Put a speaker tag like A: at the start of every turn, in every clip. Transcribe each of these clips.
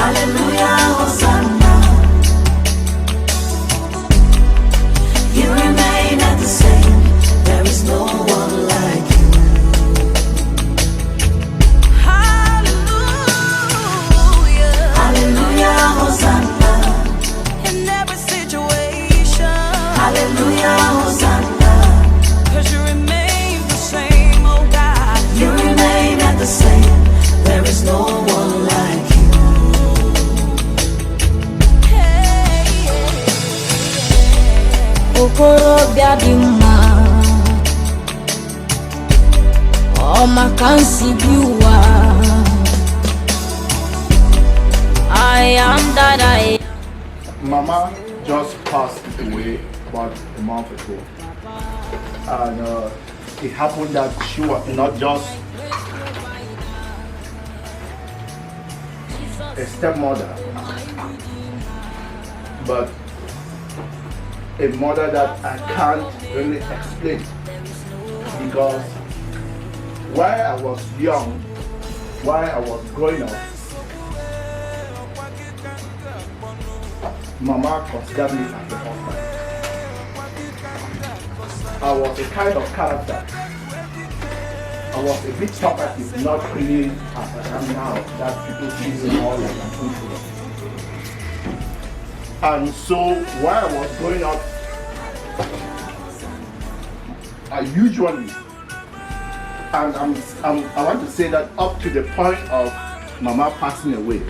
A: Hallelujah, Hosanna. You remain at the same. There is no one like you. Hallelujah. Hallelujah, Hosanna. In every situation. Hallelujah, Hosanna. 'Cause you remain the same, oh God. You remain at the same. There is no one like you. Okorobịa dị mma, ọ maka nsi bi ụwa. I am that I am.
B: Mama just passed away about a month ago, and it happened that she was not just a stepmother, but a mother that I can't really explain, because while I was young, while I was growing up, Mama considered me as a husband. I was a kind of character. I was a bit talkative, not really as I am now, that people see me more like an introvert. And so while I was growing up, I usually, and I want to say that up to the point of Mama passing away,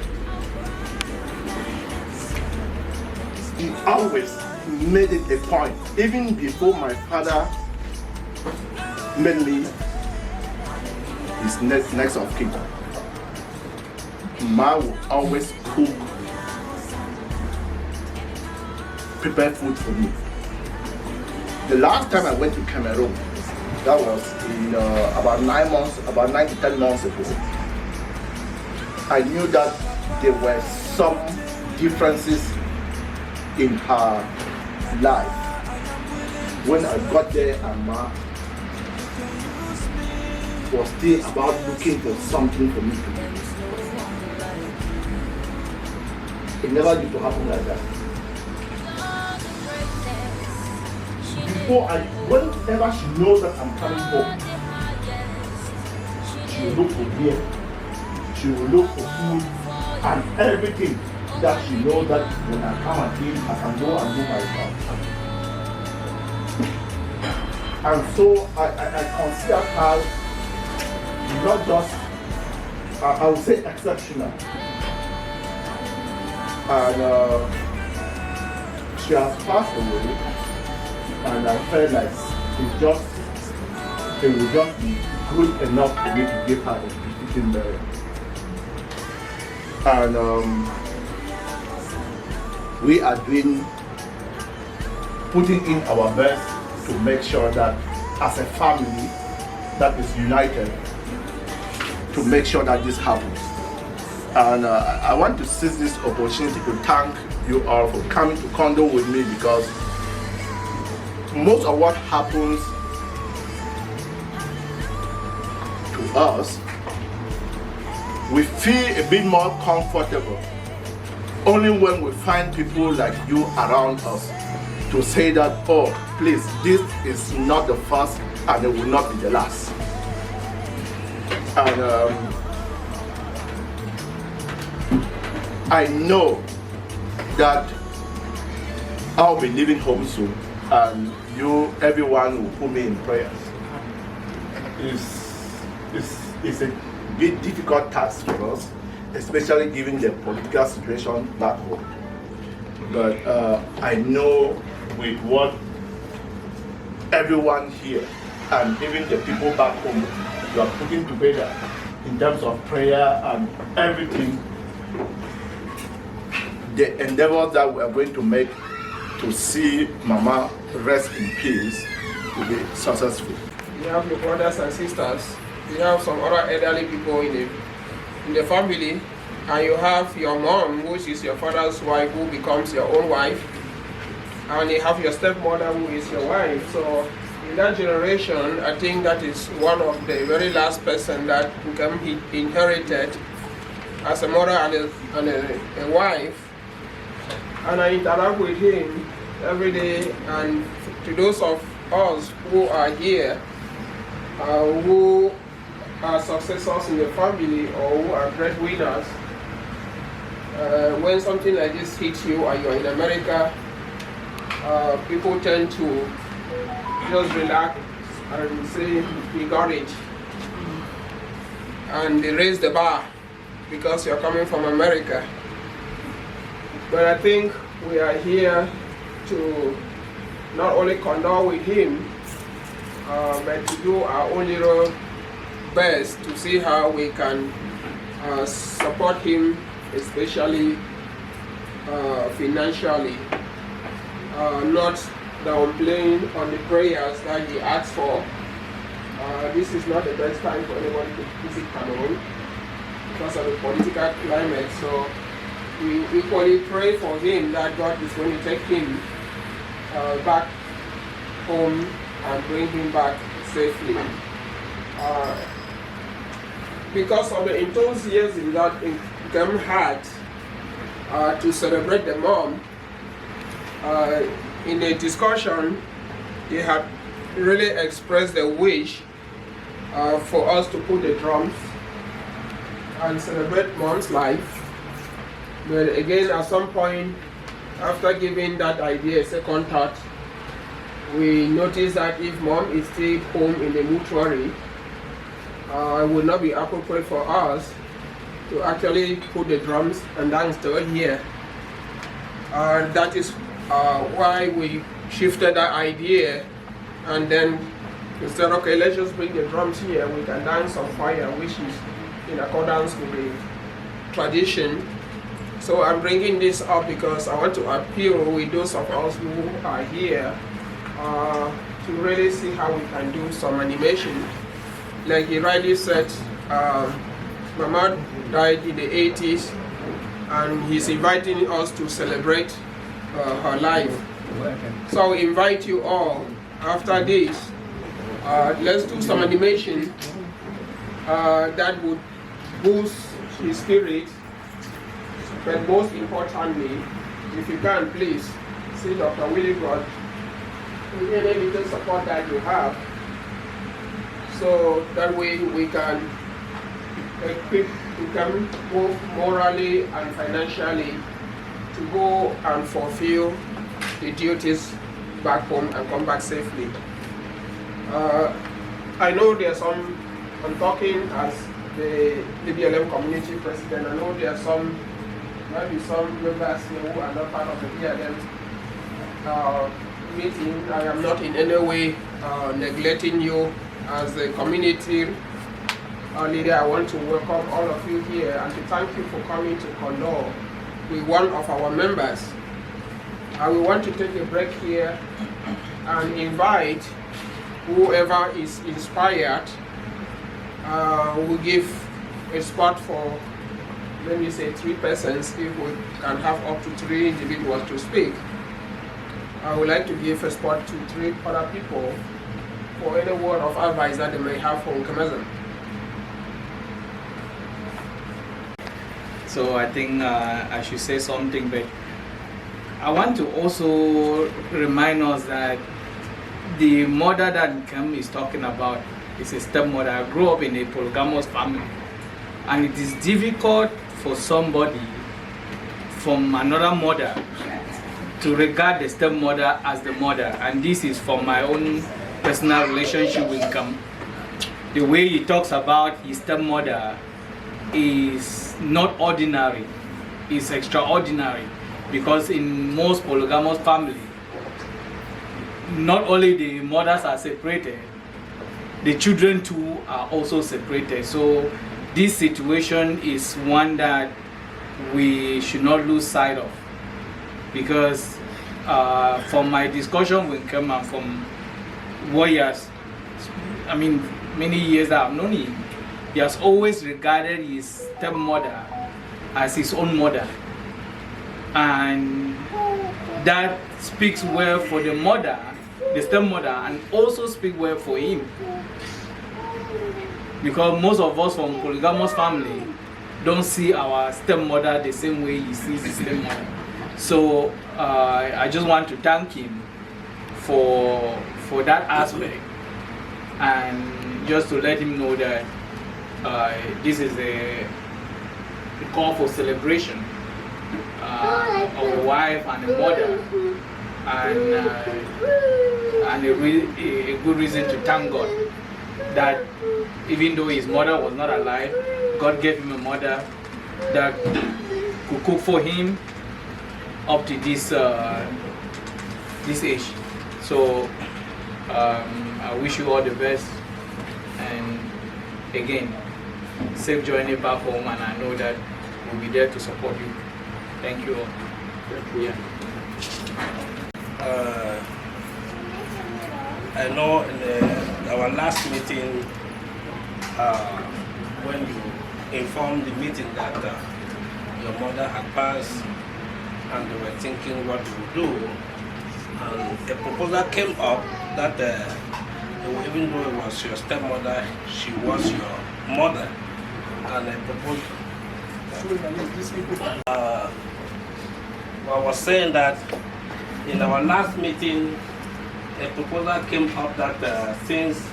B: he always made it a point, even before my father made me his next of kin. Ma would always cook, prepare food for me. The last time I went to Cameroon, that was in about 9 to 10 months ago. I knew that there were some differences in her life. When I got there, and Ma was still about looking for something for me to do. It never used to happen like that. Whenever she knows that I'm coming home, she will look for beer, she will look for food and everything that she knows that when I come and eat, I can go and do myself. And so I consider her not just, I would say, exceptional. And she has passed away, and I felt like it would just be good enough for me to give her a fitting burial. And we are putting in our best to make sure that as a family that is united, to make sure that this happens. And I want to seize this opportunity to thank you all for coming to condole with me, because most of what happens to us, we feel a bit more comfortable only when we find people like you around us to say that, oh, please, this is not the first and it will not be the last. And I know that I'll be leaving home soon, and everyone will put me in prayers. It's a bit difficult task for us, especially given the political situation back home. But I know with what everyone here and even the people back home you are putting together in terms of prayer and everything, the endeavors that we are going to make to see Mama rest in peace will be successful.
C: You have your brothers and sisters, you have some other elderly people in the family, and you have your mom, which is your father's wife, who becomes your own wife, and you have your stepmother, who is your wife. So in that generation, I think that is one of the very last person that became inherited as a mother and a wife, and I interact with him every day. And to those of us who are here, who are successors in the family or who are breadwinners, when something like this hits you and you're in America, people tend to just relax and say, we got it. And they raise the bar because you're coming from America. But I think we are here to not only condole with him, but to do our own little best to see how we can support him, especially financially. Not downplaying on the prayers that he asked for. This is not the best time for anybody to visit Cameroon because of the political climate. So we equally pray for him that God is going to take him back home and bring him back safely. Because of the enthusiasm that Nkem had to celebrate the mom, in the discussion, they had really expressed the wish for us to put the drums and celebrate mom's life. But again, at some point, after giving that idea a second thought, we noticed that if mom is still home in the mortuary, it would not be appropriate for us to actually put the drums and dance to it here. That is why we shifted that idea, and then we said, okay, let's just bring the drums here. We can dance on fire, which is in accordance with the tradition. So I'm bringing this up because I want to appeal with those of us who are here to really see how we can do some animation. Like he rightly said, Mama died in the 80s, and he's inviting us to celebrate her life. So I invite you all, after this, let's do some animation that would boost his spirit. But most importantly, if you can, please see Dr. Willie God with any little support that you have, so that way we can equip Nkem both morally and financially to go and fulfill the duties back home and come back safely. I know there's some, I'm talking as the BLM community president, I know there are some, maybe some members here who are not part of the BLM meeting. I am not in any way neglecting you as a community leader. I want to welcome all of you here and to thank you for coming to condole with one of our members. We want to take a break here and invite whoever is inspired. We'll give a spot for, let me say, 3 persons, if we can have up to 3 individuals to speak. I would like to give a spot to 3 other people for any word of advice that they may have for Nkemezen.
D: So I think I should say something, but I want to also remind us that the mother that Nkem is talking about is a stepmother. I grew up in a polygamous family, and it is difficult for somebody from another mother to regard the stepmother as the mother. And this is from my own personal relationship with Nkem. The way he talks about his stepmother is not ordinary, it's extraordinary, because in most polygamous families, not only the mothers are separated, the children too are also separated. So this situation is one that we should not lose sight of, because from my discussion with Nkem and from warriors, I mean, many years that I've known him, he has always regarded his stepmother as his own mother, and that speaks well for the mother, the stepmother, and also speaks well for him, because most of us from polygamous family, don't see our stepmother the same way he sees his stepmother. So I just want to thank him for that aspect, and just to let him know that this is a call for celebration of a wife and a mother, and a good reason to thank God that even though his mother was not alive, God gave him a mother that could cook for him up to this age. So I wish you all the best, and again, safe journey back home, and I know that we'll be there to support you. Thank you all. Yeah.
E: I know in our last meeting, when you informed the meeting that your mother had passed and they were thinking what to do, and a proposal came up that even though it was your stepmother, she was your mother, and a proposal. I was saying that in our last meeting, a proposal came up that since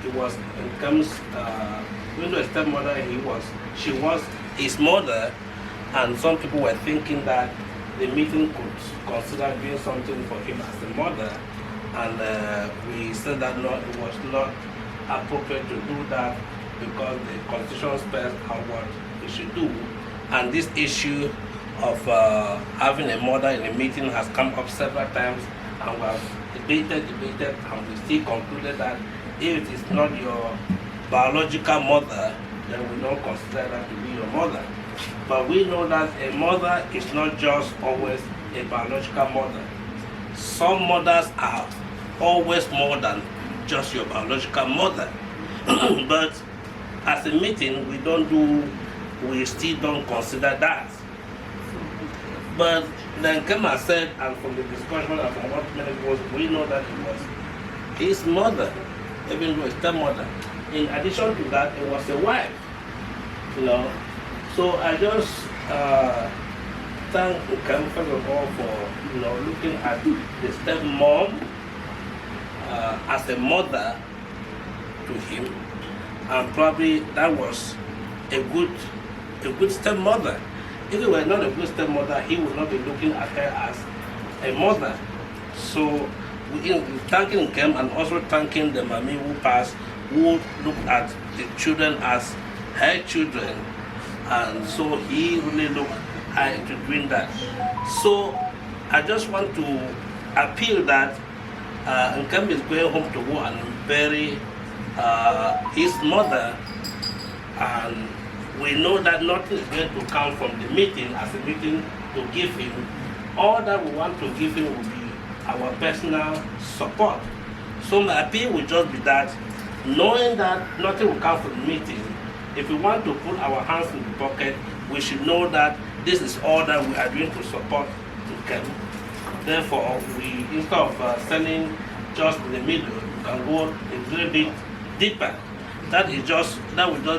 E: it was in terms, even though a stepmother, she was his mother, and some people were thinking that the meeting could consider doing something for him as a mother, and we said that no, it was not appropriate to do that because the constitution spells out what we should do, and this issue of having a mother in a meeting has come up several times, and we have debated, and we still concluded that if it is not your biological mother, then we don't consider that to be your mother. But we know that a mother is not just always a biological mother. Some mothers are always more than just your biological mother. But as a meeting, we still don't consider that. But then Kema said, and from the discussion and from what many was, we know that it was his mother, even though his stepmother. In addition to that, it was a wife, you know. So I just thank Ukem first of all for looking at the stepmom as a mother to him, and probably that was a good stepmother. If it were not a good stepmother, he would not be looking at her as a mother. So we thanking him and also thanking the mommy who passed, who looked at the children as her children, and so he really looked into doing that. So I just want to appeal that Nkem is going home to go and bury his mother, and we know that nothing is going to come from the meeting as a meeting to give him. All that we want to give him will be our personal support. So my appeal will just be that, knowing that nothing will come from the meeting, if we want to put our hands in the pocket, we should know that this is all that we are doing to support Nkem. Therefore, we, instead of selling just in the middle, we can go a little bit deeper. That will just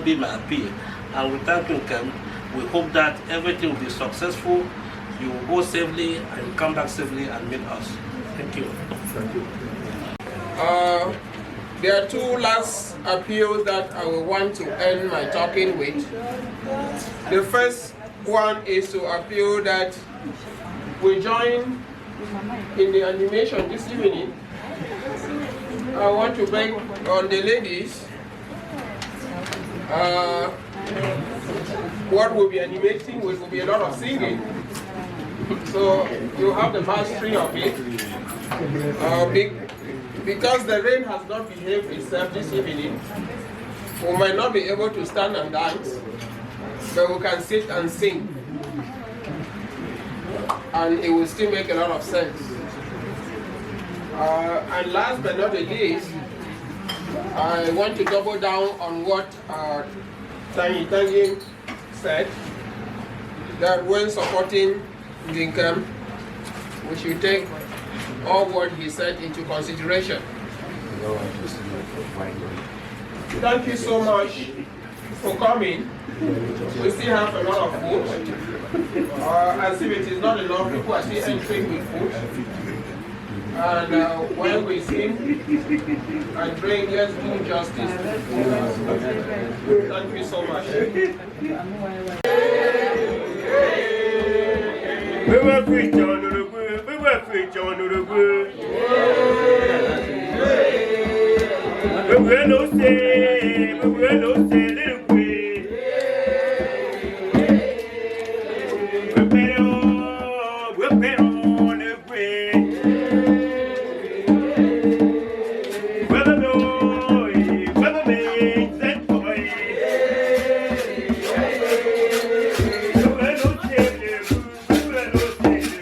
E: be my appeal. And we thank Nkem. We hope that everything will be successful. You will go safely and you come back safely and meet us. Thank you.
B: Thank you.
C: There are two last appeals that I will want to end my talking with. The first one is to appeal that we join in the animation this evening. I want to beg on the ladies what we'll be animating with will be a lot of singing. So you have the mastery of it. Because the rain has not behaved itself this evening, we might not be able to stand and dance, but we can sit and sing. And it will still make a lot of sense. And last but not the least, I want to double down on what Tangi said, that when supporting Nkem, we should take all what he said into consideration. Thank you so much for coming. We still have a lot of food. As if it is not enough, people are still entering with food. And when we sing and pray, let's do justice. Thank you so much.
F: We were free, John. We were free, John. We were no say, little queen. We're better on the way. Whether me, that boy. We were no say, we were no say.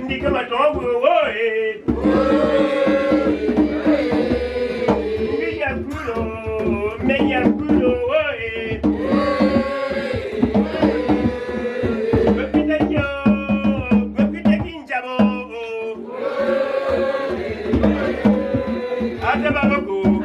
F: Ndika matongo woe meya kulo woe Bapita kinjabo Atabako woe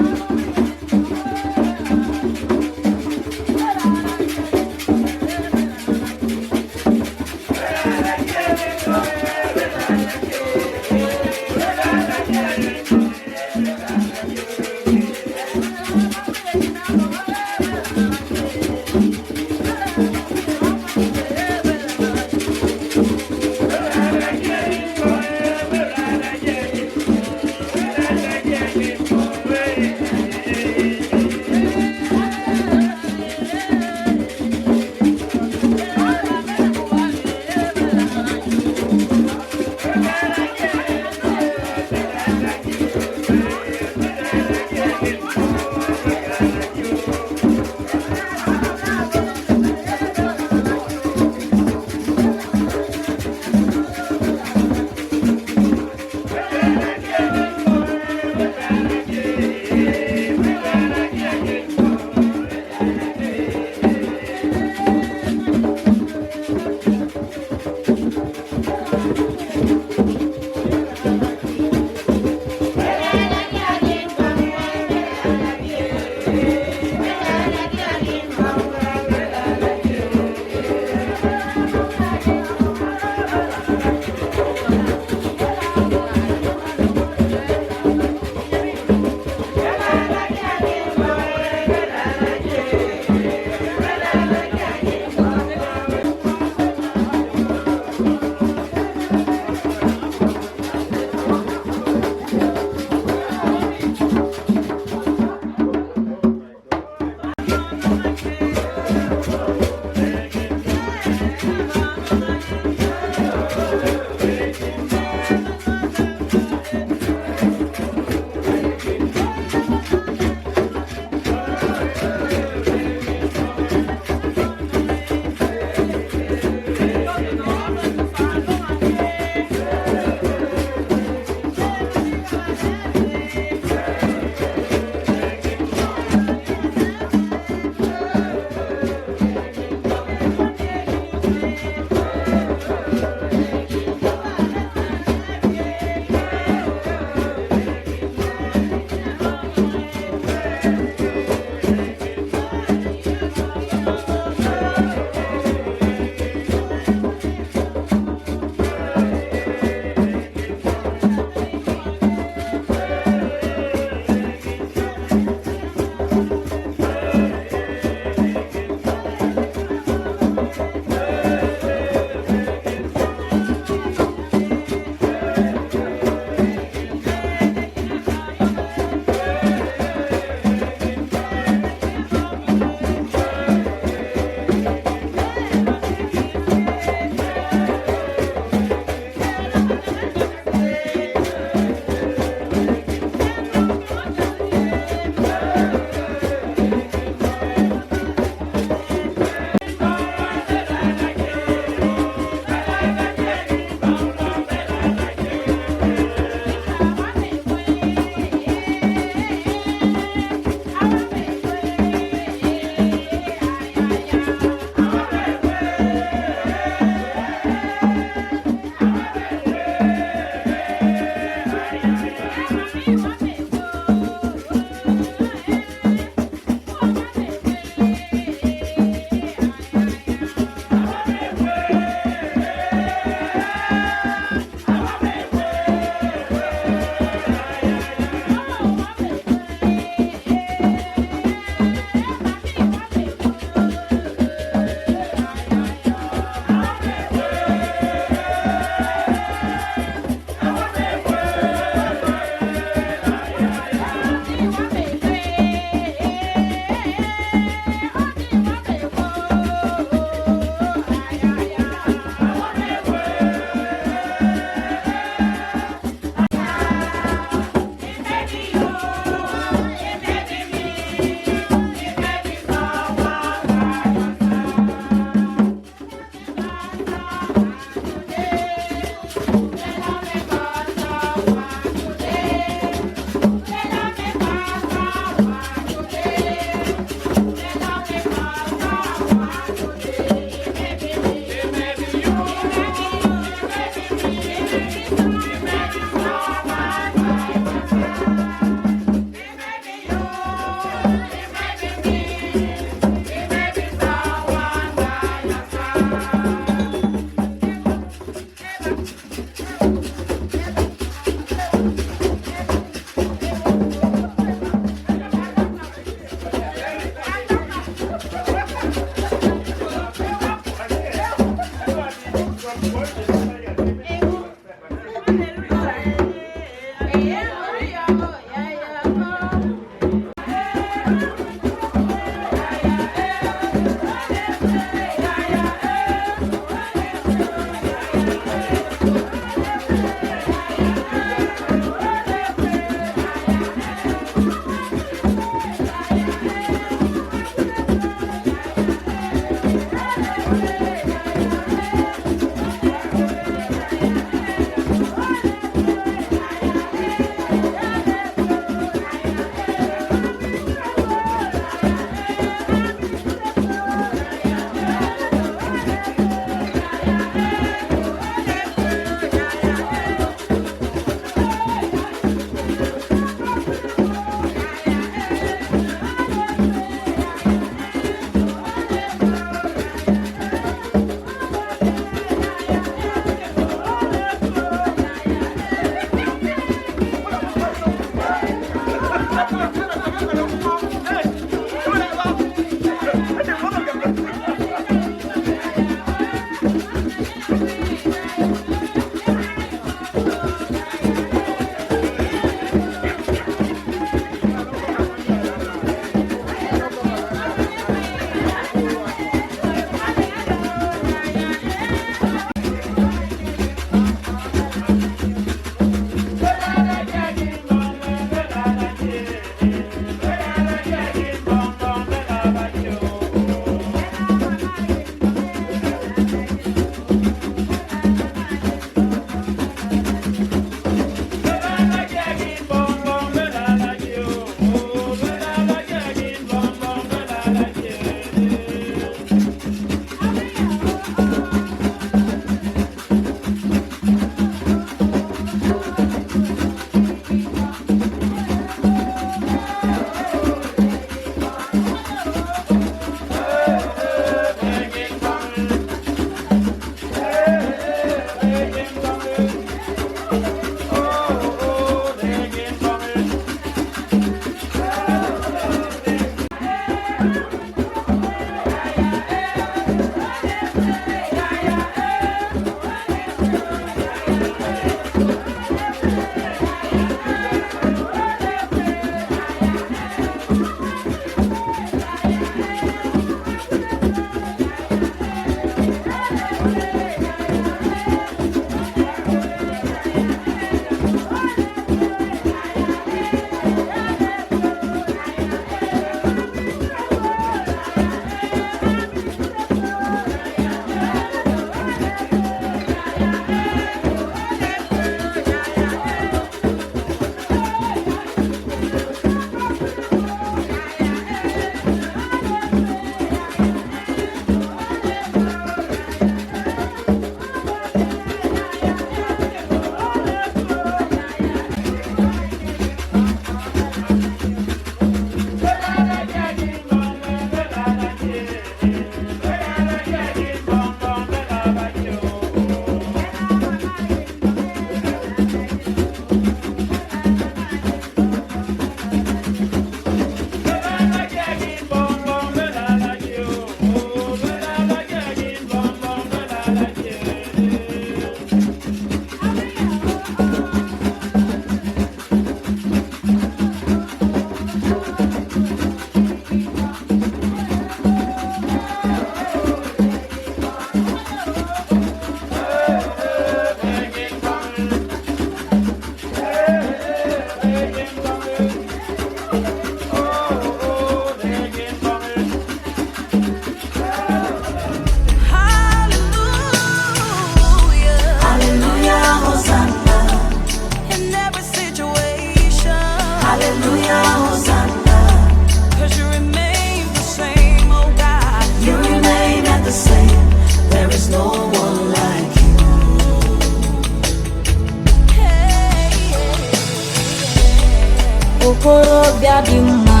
A: okorobịa dị mma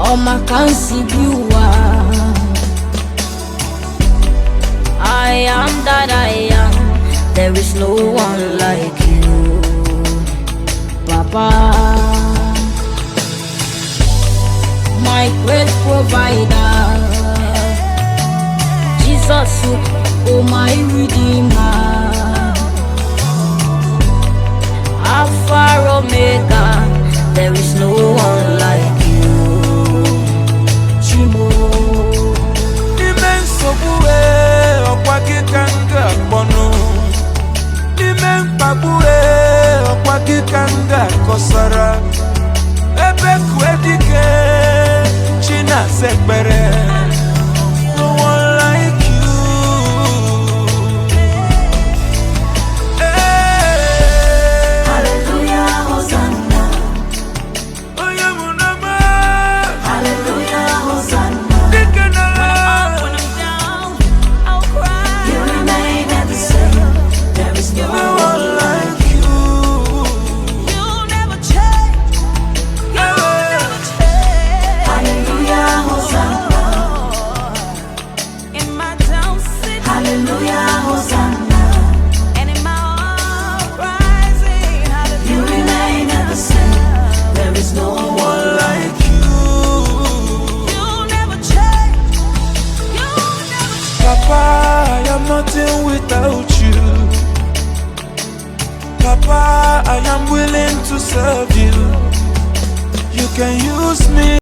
A: ọ maka nsi bi ụwa I am that I am, there is no one like you, Papa. My great provider, Jesus, oh my Redeemer, Alpha Omega, there is no one like you, Chimo.
G: Immense Wakikanga Bono Dimen Pabue Wakikanga Kosara Ebe Kwedike China Sekbere No one like you
A: Hallelujah, Hosanna.
G: Oyamunama
A: Hallelujah, Hosanna.
G: Dikenala
A: You remain at the same. There is no one like
G: you.
A: you'll never change. You'll never change. Hallelujah, Hosanna. In my down city. Hallelujah, Hosanna. And in my uprising. Hallelujah. You remain at the same. There is no one like
G: you.
A: you'll never change. You'll never change.
G: Papa, I am nothing without you. Papa, I am willing to serve you. You can use me.